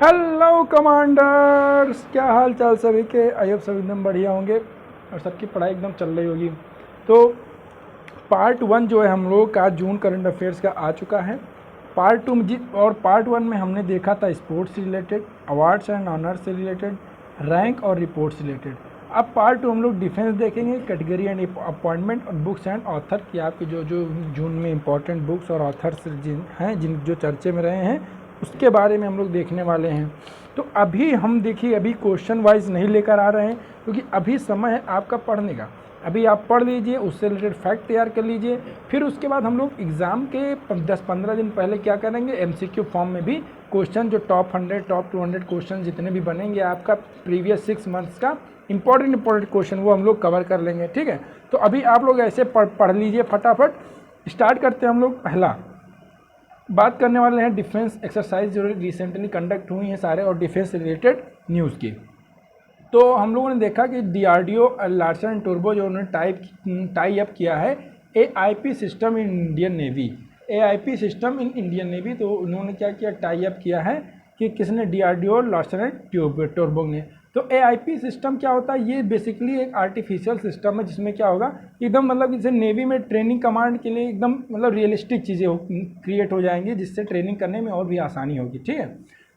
Hello commanders, क्या हाल चाल सभी के। आई होप सब एकदम बढ़िया होंगे और सबकी पढ़ाई एकदम चल रही होगी। तो पार्ट 1 जो है हम लोग का जून करंट अफेयर्स का आ चुका है। पार्ट 2 और पार्ट 1 में हमने देखा था स्पोर्ट्स से रिलेटेड, अवार्ड्स एंड ऑनर्स से रिलेटेड, रैंक और रिपोर्ट से रिलेटेड। अब पार्ट 2 हम लोग डिफेंस देखेंगे, कैटेगरी एंड अपॉइंटमेंट और बुक्स एंड ऑथर की आपकी जो जो जून में इंपॉर्टेंट बुक्स और ऑथर्स जिन जो चर्चे में रहे हैं उसके बारे में हम लोग देखने वाले हैं। तो अभी हम देखिए, अभी क्वेश्चन वाइज नहीं लेकर आ रहे हैं क्योंकि अभी समय है आपका पढ़ने का। अभी आप पढ़ लीजिए, उससे रिलेटेड फैक्ट तैयार कर लीजिए, फिर उसके बाद हम लोग एग्ज़ाम के 10-15 दिन पहले क्या करेंगे, एमसीक्यू फॉर्म में भी क्वेश्चन जो टॉप 100 टॉप 200 क्वेश्चन जितने भी बनेंगे आपका प्रीवियस 6 मंथ्स का इंपॉर्टेंट क्वेश्चन वो हम लोग कवर कर लेंगे। ठीक है, तो अभी आप लोग ऐसे पढ़ लीजिए फटाफट। स्टार्ट करते हैं हम लोग। पहला बात करने वाले हैं डिफेंस एक्सरसाइज जो रिसेंटली कंडक्ट हुई हैं सारे और डिफेंस से रिलेटेड न्यूज़ की। तो हम लोगों ने देखा कि डीआरडीओ लार्सन एंड टुर्बो जो उन्होंने टाई अप किया है AIP system in Indian navy, AIP system in Indian navy. तो उन्होंने क्या किया, टाई अप किया है कि किसने, डीआरडीओ लार्सन एंड टुर्बो ने। तो एआईपी सिस्टम क्या होता है, ये बेसिकली एक आर्टिफिशियल सिस्टम है जिसमें क्या होगा एकदम मतलब जैसे नेवी में ट्रेनिंग कमांड के लिए एकदम मतलब रियलिस्टिक चीज़ें क्रिएट हो जाएंगी जिससे ट्रेनिंग करने में और भी आसानी होगी। ठीक है,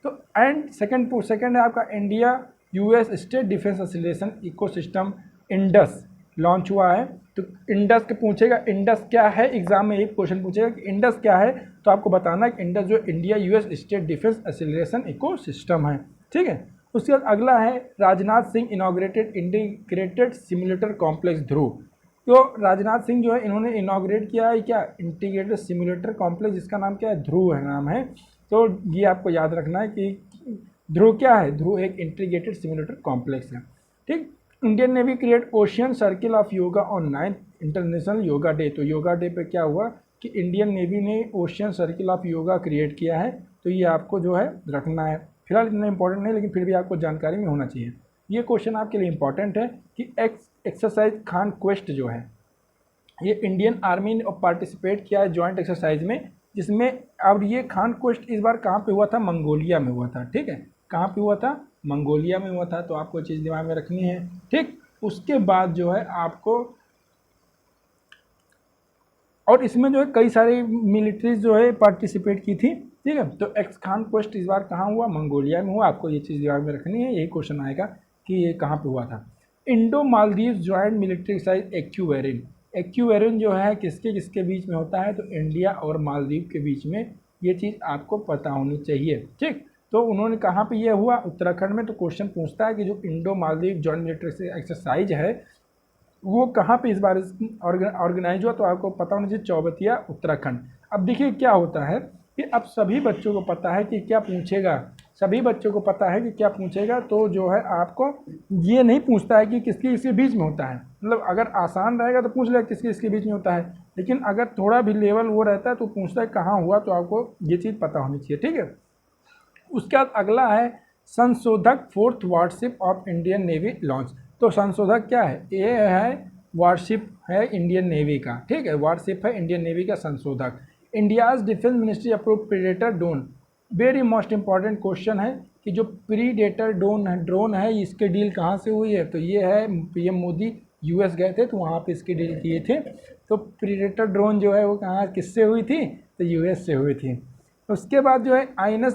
तो एंड सेकंड है आपका India US state defence association ecosystem Indus launch हुआ है। तो इंडस के पूछेगा इंडस क्या है, एग्जाम में एक क्वेश्चन पूछेगा कि इंडस क्या है, तो आपको बताना है कि इंडस जो India US state defence association ecosystem है। ठीक है, उसके बाद अगला है Rajnath Singh inaugurated integrated simulator complex Dhruv. तो राजनाथ सिंह जो है इन्होंने इनॉग्रेट किया है क्या, इंटीग्रेटेड सिमुलेटर कॉम्प्लेक्स, जिसका नाम क्या है, ध्रुव है नाम है। तो ये आपको याद रखना है कि ध्रुव क्या है, ध्रुव एक इंटीग्रेटेड सिमुलेटर कॉम्प्लेक्स है। ठीक, Indian navy create ocean circle of yoga on 9th international yoga day. तो योगा डे पे क्या हुआ कि इंडियन नेवी ने ocean circle of yoga create किया है। तो ये आपको जो है रखना है, फिलहाल इतना इंपॉर्टेंट नहीं लेकिन फिर भी आपको जानकारी में होना चाहिए। ये क्वेश्चन आपके लिए इंपॉर्टेंट है कि एक्सरसाइज खान क्वेस्ट जो है ये इंडियन आर्मी ने पार्टिसिपेट किया है जॉइंट एक्सरसाइज में, जिसमें अब ये खान क्वेस्ट इस बार कहाँ पे हुआ था, मंगोलिया में हुआ था। ठीक है, कहाँ पे हुआ था, मंगोलिया में हुआ था। तो आपको चीज़ दिमाग में रखनी है। ठीक, उसके बाद जो है आपको, और इसमें जो है कई सारी मिलिट्रीज जो है पार्टिसिपेट की थी। ठीक है, तो एक्स खान क्वेस्ट इस बार कहाँ हुआ, मंगोलिया में हुआ। आपको ये चीज़ दिमाग में रखनी है, यही क्वेश्चन आएगा कि ये कहाँ पे हुआ था। Indo Maldives joint military exercise Ekuverin, Ekuverin जो है किसके किसके बीच में होता है, तो इंडिया और मालदीव के बीच में। ये चीज़ आपको पता होनी चाहिए। ठीक, तो उन्होंने कहाँ पे ये हुआ, उत्तराखंड में। तो क्वेश्चन पूछता है कि जो Indo Maldives joint military exercise है वो कहाँ पे इस बार ऑर्गेनाइज हुआ, तो आपको पता होना चाहिए, चौबतिया उत्तराखंड। अब देखिए क्या होता है कि अब सभी बच्चों को पता है कि क्या पूछेगा, सभी बच्चों को पता है कि क्या पूछेगा। तो जो है आपको ये नहीं पूछता है कि किसके किसके बीच में होता है, मतलब अगर आसान रहेगा तो पूछ लेगा किसके किसके बीच में होता है, लेकिन अगर थोड़ा भी लेवल वो रहता है तो पूछता है कहाँ हुआ। तो आपको ये चीज़ पता होनी चाहिए। ठीक है, उसके बाद अगला है संशोधक 4th warship of Indian navy launch. तो संशोधक क्या है, ये है वारशिप है इंडियन नेवी का। ठीक है, वारशिप है इंडियन नेवी का संशोधक। India's defence ministry approve predator drone. Very most important question है कि जो प्रीडेटर ड्रोन है इसके डील कहाँ से हुई है, तो ये है पीएम मोदी यूएस गए थे तो वहाँ पे इसकी डील किए थे। तो प्रीडेटर ड्रोन जो है वो कहाँ किससे हुई थी, तो यूएस से हुई थी। उसके बाद जो है आईएनएस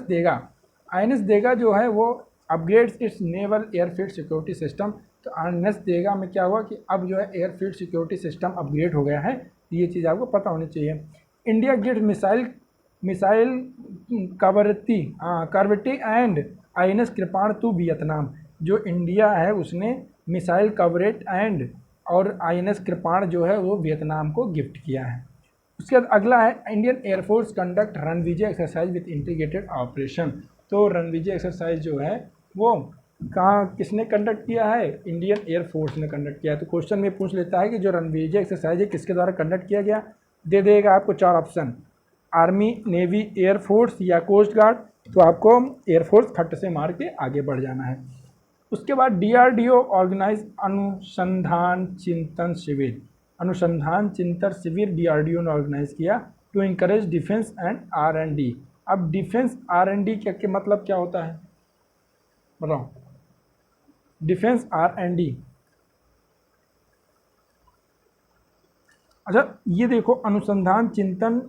देगा जो है वो upgrades it's naval airfield security system. तो आईएनएस देगा में क्या हुआ कि अब जो है एयरफील्ड सिक्योरिटी सिस्टम अपग्रेड हो गया है। ये चीज़ आपको पता होनी चाहिए। India gives missile corvette and INS Kirpan to Vietnam. जो इंडिया है उसने मिसाइल कवरेट एंड और आईएनएस कृपाण जो है वो वियतनाम को गिफ्ट किया है। उसके बाद अगला है Indian air force conduct Ranvijay exercise with integrated operation. तो रणविजय एक्सरसाइज जो है वो कहाँ किसने कंडक्ट किया है, इंडियन एयरफोर्स ने कंडक्ट किया है। तो क्वेश्चन में पूछ लेता है कि जो रणविजय एक्सरसाइज है किसके द्वारा कंडक्ट किया गया, दे देगा आपको 4 ऑप्शन, आर्मी, नेवी, एयरफोर्स या कोस्ट गार्ड। तो आपको एयरफोर्स खट से मार के आगे बढ़ जाना है। उसके बाद डीआरडीओ ऑर्गेनाइज अनुसंधान चिंतन शिविर, अनुसंधान चिंतन शिविर डीआरडीओ ने ऑर्गेनाइज किया to encourage defence and R and D. अब डिफेंस आर एंड डी के मतलब क्या होता है, बताओ। Defence R&D। अच्छा ये देखो अनुसंधान चिंतन,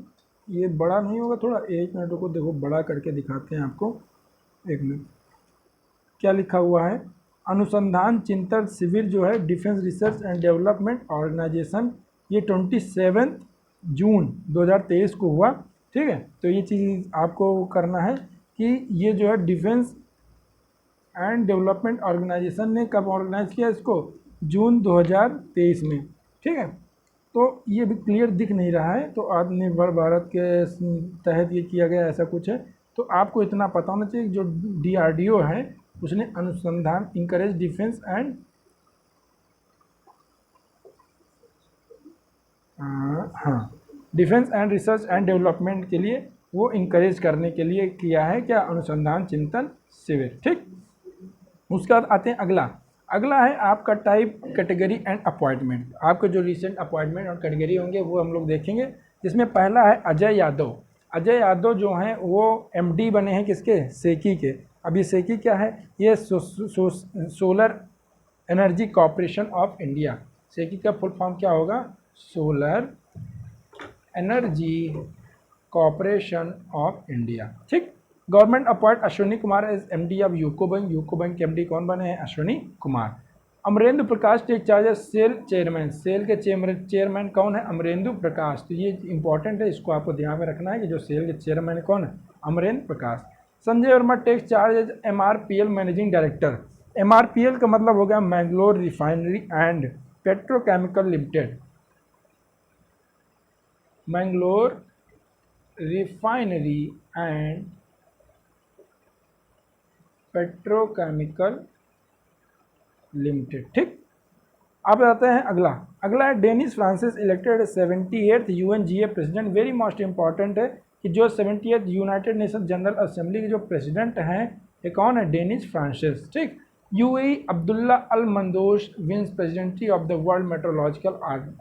ये बड़ा नहीं होगा थोड़ा, एक मिनट को देखो बड़ा करके दिखाते हैं आपको, एक मिनट। क्या लिखा हुआ है, अनुसंधान चिंतन शिविर जो है defence research and development organisation, ये 27 जून 2023 को हुआ। ठीक है, तो ये चीज़ आपको करना है कि ये जो है डिफेंस एंड डेवलपमेंट ऑर्गेनाइजेशन ने कब ऑर्गेनाइज किया इसको, जून 2023 में। ठीक है, तो ये भी क्लियर दिख नहीं रहा है, तो आत्मनिर्भर भारत के तहत ये किया गया ऐसा कुछ है। तो आपको इतना पता होना चाहिए जो DRDO है उसने अनुसंधान इंकरेज डिफेंस एंड हाँ defence and research and development के लिए वो इंकरेज करने के लिए किया है क्या, अनुसंधान चिंतन शिविर। ठीक, उसके बाद आते हैं अगला। अगला है आपका टाइप कैटेगरी एंड अपॉइंटमेंट। आपके जो रिसेंट अपॉइंटमेंट और कैटेगरी होंगे वो हम लोग देखेंगे, जिसमें पहला है अजय यादव। अजय यादव जो हैं वो MD बने हैं किसके, सेकी के। अब ये सेकी क्या है, ये solar energy corporation of India. SECI का फुल फॉर्म क्या होगा, solar energy corporation of India. ठीक, government appoint Ashwini Kumar as MD of UCO bank. UCO bank के MD कौन बने हैं, Ashwini Kumar. Amarendra Prakash take charge as SAIL chairman. SAIL के चेयरमैन कौन है, अमरेंद्र प्रकाश। तो ये इंपॉर्टेंट है, इसको आपको ध्यान में रखना है कि जो सेल के चेयरमैन कौन है, Amarendra Prakash. Sanjay Verma take charge as MRPL managing director. MRPL का मतलब हो गया Mangalore refinery and petrochemical limited. Mangalore refinery and petrochemical limited. ठीक, अब आते हैं अगला। अगला है Dennis Francis elected 78th UNGA president. Very most important है कि जो 70th United nation general assembly के जो प्रेसिडेंट हैं ये कौन है, डेनिस फ्रांसिस। ठीक, UAE Abdulla Al Mandous wins presidency of the world metrological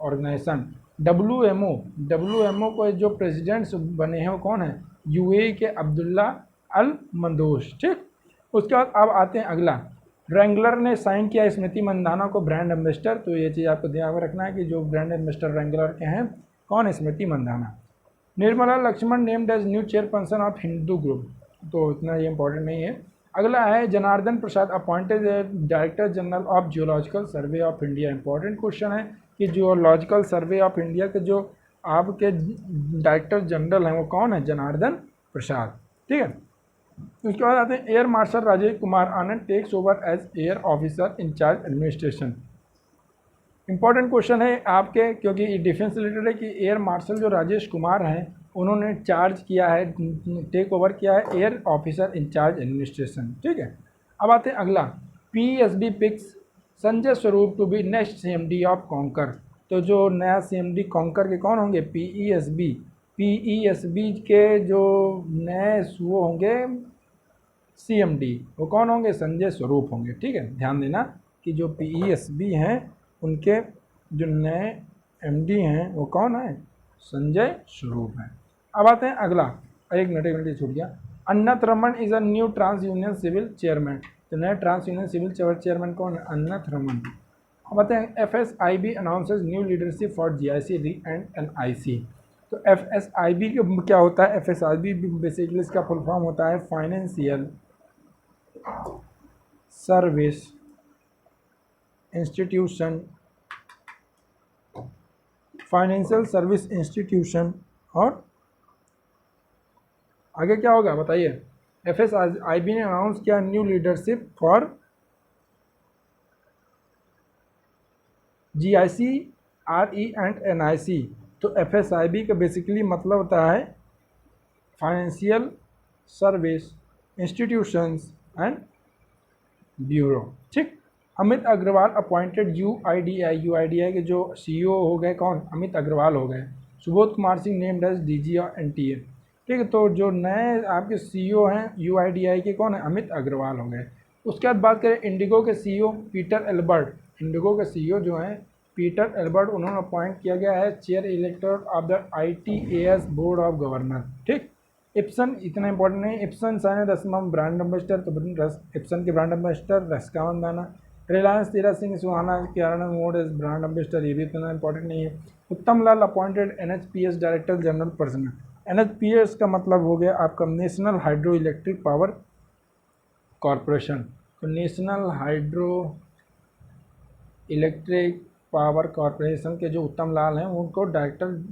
organisation. WMO को जो प्रेसिडेंट्स बने हैं वो कौन है, UAE के अब्दुल्ला अल मंदोश। ठीक, उसके बाद अब आते हैं अगला। रैंगलर ने साइन किया स्मृति मंदाना को ब्रांड एम्बेसडर। तो ये चीज़ आपको ध्यान में रखना है कि जो ब्रांड एम्बेसडर रैंगलर के हैं कौन, Smriti Mandhana. Nirmala Laxman named as new chairperson of Hindu group. तो इतना ये इंपॉर्टेंट नहीं है। अगला है Janardan Prasad appointed director general of geological survey of India. Important question है कि जियोलॉजिकल सर्वे ऑफ इंडिया के जो आपके डायरेक्टर जनरल हैं वो कौन है, जनार्दन प्रसाद। ठीक है, उसके बाद आते हैं air marshal Rajesh Kumar Anand takes over as air officer in charge administration. Important question है आपके, क्योंकि ये डिफेंस रिलेटेड है कि एयर मार्शल जो राजेश कुमार हैं उन्होंने चार्ज किया है, टेक ओवर किया है एयर ऑफिसर इंचार्ज एडमिनिस्ट्रेशन। ठीक है, अब आते हैं अगला। PESB picks Sanjay Swarup to be next CMD of Concor. तो जो नया CMD कॉन्कर के कौन होंगे, PESB के जो नए वो होंगे CMD वो कौन होंगे, संजय स्वरूप होंगे। ठीक है, ध्यान देना कि जो PESB हैं उनके जो नए MD हैं वो कौन है, संजय स्वरूप हैं। अब आते हैं अगला। एक मिनट छूट गया। Anant Raman is a new TransUnion CIBIL chairman. तो नए ट्रांस यूनियन सिविल चेयरमैन कौन है, अन्नत रमन। अब आते हैं FSIB announces new leadership for GIC and NIC। तो FSIB क्या होता है, FSIB बेसिकली इसका फुल फॉर्म होता है financial service institution. Financial service institution और आगे क्या होगा बताइए। FSIB ने अनाउंस किया new leadership for GIC RE and NIC। तो FSIB का बेसिकली मतलब होता है financial service institutions and bureau. ठीक, अमित अग्रवाल अपॉइंटेड UIDI के जो CEO हो गए कौन, अमित अग्रवाल हो गए। Subodh Kumar Singh named as DG NTA। ठीक है, तो जो नए आपके CEO हैं UIDI के कौन है, अमित अग्रवाल हो गए। उसके बाद बात करें इंडिगो के CEO पीटर एल्बर्ट। इंडिगो के CEO जो हैं पीटर एल्बर्ट, उन्होंने अपॉइंट किया गया है chair elector of the ITAS board of governor. ठीक, इप्सन इतना इंपॉर्टेंट नहीं, इप्सन साने दसवां ब्रांड एम्बेसडर, तो इप्सन के brand ambassador Rashmika Mandanna. Reliance तेरा सिंह सुहाना के मोड एज ब्रांड एम्बेसडर, ये भी इतना इंपॉर्टेंट नहीं है। Uttam Lal appointed NHPS director general person. NHPS का मतलब हो गया आपका national hydro electric power corporation. तो national hydro electric power corporation के जो उत्तम लाल हैं उनको डायरेक्टर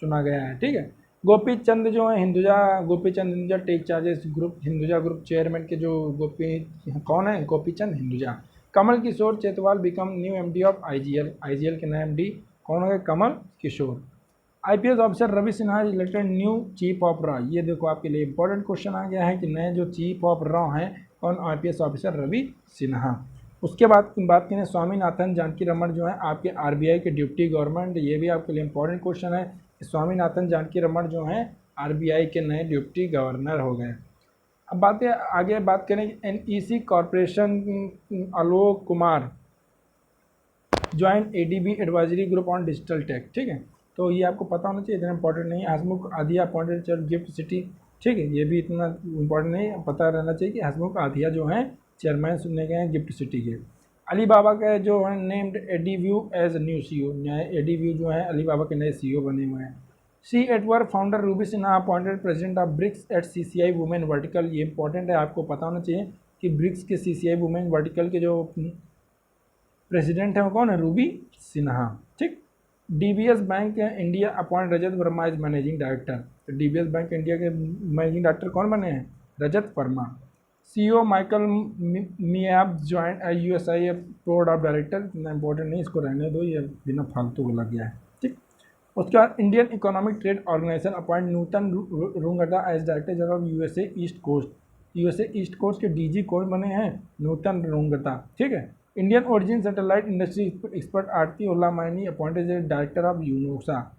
चुना गया है, ठीक है। गोपी चंद जो है Gopi Chand Hinduja take charges group, Hinduja group chairman के जो कौन है, Gopi Chand Hinduja. Kamal Kishore Chetwal become new MD of IGL के नए MD कौन हो गए, Kamal Kishore. IPS officer Ravi Sinha elected new chief of रॉ, ये देखो आपके लिए इंपॉर्टेंट क्वेश्चन आ गया है कि नए जो चीफ ऑफ रॉ हैं कौन, IPS ऑफिसर रवि सिन्हा। उसके बाद बात करें स्वामीनाथन जानकी रमन जो है आपके RBI के डिप्टी गवर्नमेंट, ये भी आपके लिए इंपॉर्टेंट क्वेश्चन है। स्वामीनाथन जानकी रमन जो हैं RBI के नए डिप्टी गवर्नर हो गए। अब आगे बात करें NEC corporation, Alok Kumar join ADB advisory group on digital tech, ठीक है। तो ये आपको पता होना चाहिए, इतना इंपॉर्टेंट नहीं है। हसमुख आधिया अपॉइंटेड गिफ्ट सिटी, ठीक है, ये भी इतना इंपॉर्टेंट नहीं है, पता रहना चाहिए कि हसमुख आधिया जो हैं चेयरमैन चुने गए हैं गिफ्ट सिटी के। अलीबाबा के जो है नेम्ड एडीव्यू एज न्यू CEO, एडीव्यू जो है अलीबाबा के नए CEO बने हुए हैं। C at work founder Ruby Sinha appointed president of BRICS at CCI women vertical, ये इंपॉर्टेंट है, आपको पता होना चाहिए कि ब्रिक्स के CCI वुमेन वर्टिकल के जो प्रेसिडेंट है वो कौन है, रूबी सिन्हा, ठीक। DBS bank India appoint Rajat Verma is managing director, तो DBS बैंक इंडिया के मैनेजिंग डायरेक्टर कौन बने हैं, Rajat Verma. CEO Michael Miebach join USIF board of director, इतना इंपॉर्टेंट नहीं, इसको रहने दो, ये बिना फालतू को लग गया है, ठीक। उसके बाद Indian economic trade organisation appoint Nutan Rungta as director general of USA east coast, USA east coast के DG कौन बने हैं, नूतन रुंगटा, ठीक है। Indian origin satellite industry expert Aarti Hollamaini appointed as director of UNOOSA.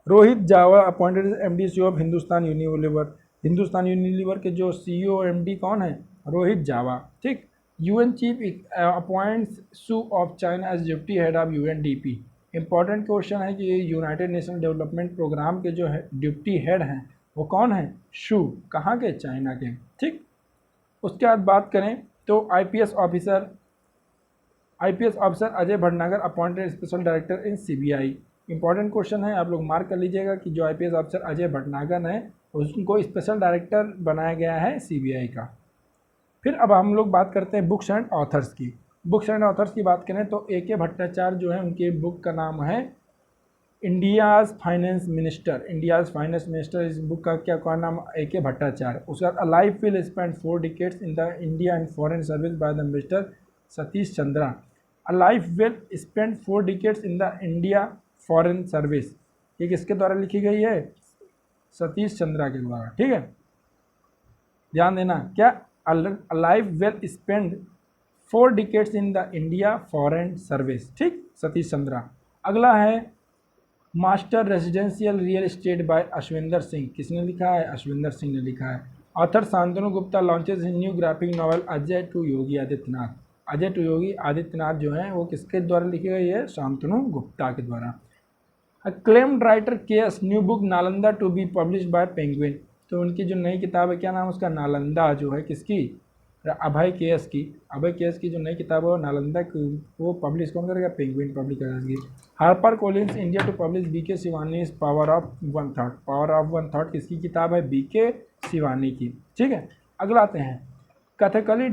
Rohit Jawa appointed as MD CEO of Hindustan Unilever, Hindustan Unilever के जो CEO MD कौन है, रोहित जावा, ठीक। UN chief appoints Su of China as deputy head of UNDP, important question है कि United nation development programme के जो है डिप्टी हेड हैं वो कौन है, शू, कहाँ के, चाइना के, ठीक। उसके बाद बात करें तो IPS officer Ajay Bhatnagar appointed special director in CBI, important question है, आप लोग मार्क कर लीजिएगा कि जो IPS ऑफिसर अजय भटनागर है उसको स्पेशल डायरेक्टर बनाया गया है CBI का। फिर अब हम लोग बात करते हैं बुक्स एंड ऑथर्स की। बुक्स एंड ऑथर्स की बात करें तो AK भट्टाचार्य जो है उनके बुक का नाम है इंडियाज़ फाइनेंस मिनिस्टर, इस बुक का क्या नाम, AK भट्टाचार्य। उसके बाद अ life will spend 4 decades in the India and foreign service by the mister Satish Chandra. A life will spend 4 decades in the India foreign service, ये किसके द्वारा लिखी गई है, सतीश चंद्रा के द्वारा, ठीक है, ध्यान देना। क्या, a life will spend 4 decades in the India foreign service, ठीक, सतीश चंद्रा। अगला है master residential real estate by Ashwinder Singh, किसने लिखा है, अश्विंदर सिंह ने लिखा है। Author Shantanu Gupta launches new graphic novel Ajay to Yogi Adityanath, Ajay to Yogi Adityanath जो है वो किसके द्वारा लिखी गई है, शांतनु गुप्ता के द्वारा। Acclaimed writer KS new book Nalanda to be publish by Penguin, तो उनकी जो नई किताब है क्या नाम उसका, नालंदा, जो है किसकी, अभय KS की जो नई किताब है नालंदा की, वो पब्लिश कौन करेगा, पेंगुइन पब्लिश करेगी। Harper Collins India to publish BK Shivani power of one thought किसकी किताब है, BK शिवानी की, ठीक है। अगला आते हैं कथकली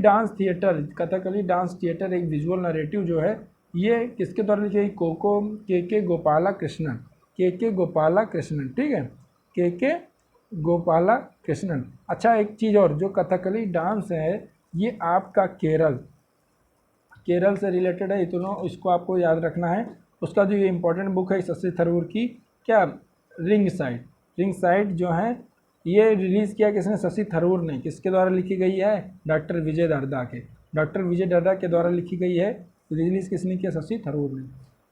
डांस थिएटर एक विजुअल नरेटिव जो है ये किसके द्वारा लिखी गई, KK गोपाला कृष्णन, ठीक है, KK गोपाला कृष्णन। अच्छा एक चीज़ और, जो कथकली डांस है ये आपका केरल से रिलेटेड है, इतना इसको आपको याद रखना है। उसका जो ये इंपॉर्टेंट बुक है शशि थरूर की, क्या, रिंग साइड जो है ये रिलीज़ किया किसने, शशि थरूर ने, किसके द्वारा लिखी गई है, डॉक्टर विजय दर्दा के द्वारा लिखी गई है, रिलीज़ किसने किया, शशि थरूर ने।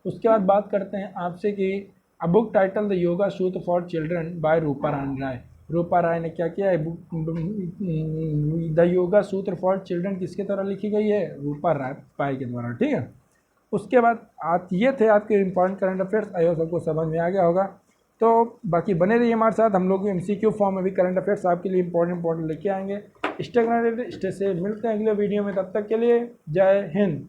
उसके बाद बात करते हैं आपसे कि a book title the yoga सूत्र फॉर चिल्ड्रन बाय रूपा राय ने क्या किया है, द योगा सूत्र फॉर चिल्ड्रन किसके द्वारा लिखी गई है, रूपा राय के द्वारा, ठीक है। उसके बाद ये थे आपके इंपॉर्टेंट करंट अफेयर्स, आयो सबको समझ में आ गया होगा। तो बाकी बने रहिए हमारे साथ, हम लोग भी MCQ फॉर्म में भी करंट अफेयर्स आपके लिए इंपॉर्टेंट लेके आएंगे। स्टे कनेक्टेड, स्टे सेफ, मिलते हैं अगले वीडियो में, तब तक के लिए जय हिंद।